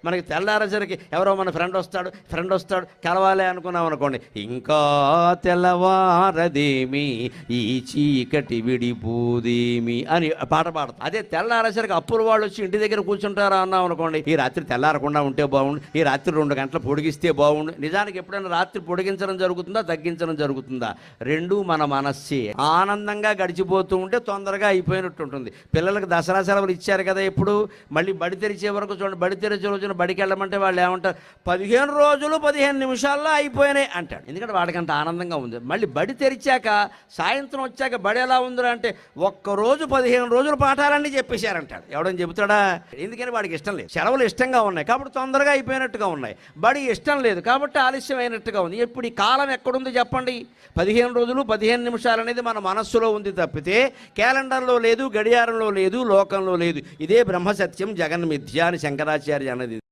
మనకి తెల్లారేసరికి ఎవరో మన ఫ్రెండ్ వస్తాడు కలవాలి అనుకున్నాం అనుకోండి, ఇంకా తెల్లవారదేమి ఈ చీకటి విడిపోదేమి అని పాట పాడతాం. అదే తెల్లారేసరికి అప్పుల వాళ్ళు వచ్చి ఇంటి దగ్గర కూర్చుంటారా అన్నాం అనుకోండి, ఈ రాత్రి తెల్లారకుండా ఉంటే బాగుండు, ఈ రాత్రి 2 గంటలు పొడిగిస్తే బాగుండు. నిజానికి ఎప్పుడైనా రాత్రి పొడిగించడం జరుగుతుందా, తగ్గించడం జరుగుతుందా? రెండూ మన మనస్సే. ఆనందంగా గడిచిపోతూ ఉంటే తొందరగా అయిపోయినట్టు ఉంటుంది. పిల్లలకు దసరా సెలవులు ఇచ్చారు కదా, ఇప్పుడు మళ్ళీ బడి తెరిచే వరకు చూడండి, బడి తెరిచే రోజున బడికి వెళ్ళమంటే వాళ్ళు ఏమంటారు, 15 రోజులు 15 నిమిషాల్లో అయిపోయినాయి అంటాడు. ఎందుకంటే వాడికంత ఆనందంగా ఉంది. మళ్ళీ బడి తెరిచాక సాయంత్రం వచ్చాక బడి ఎలా ఉందిరా అంటే, ఒక్కరోజు 15 రోజులు పాఠాలన్నీ చెప్పేశారంటాడు. ఎవడని చెబుతాడా? ఎందుకని వాడికి ఇష్టం లేదు. సెలవులు ఇష్టంగా ఉన్నాయి కాబట్టి తొందరగా అయిపోయినట్టుగా ఉన్నాయి, బడి ఇష్టం లేదు కాబట్టి ఆలస్యం అయినట్టుగా ఉంది. ఇప్పుడు ఈ కాలం ఎక్కడుంది చెప్పండి? 15 రోజులు 15 నిమిషాలు అనేది మన మనస్సులో ఉంది తప్పితే క్యాలెండర్లో లేదు, గడియారంలో లేదు, లోకంలో లేదు. ఇదే బ్రహ్మసత్యం, జగన్మిథ్య అని శంకరాచార్య అన్నది.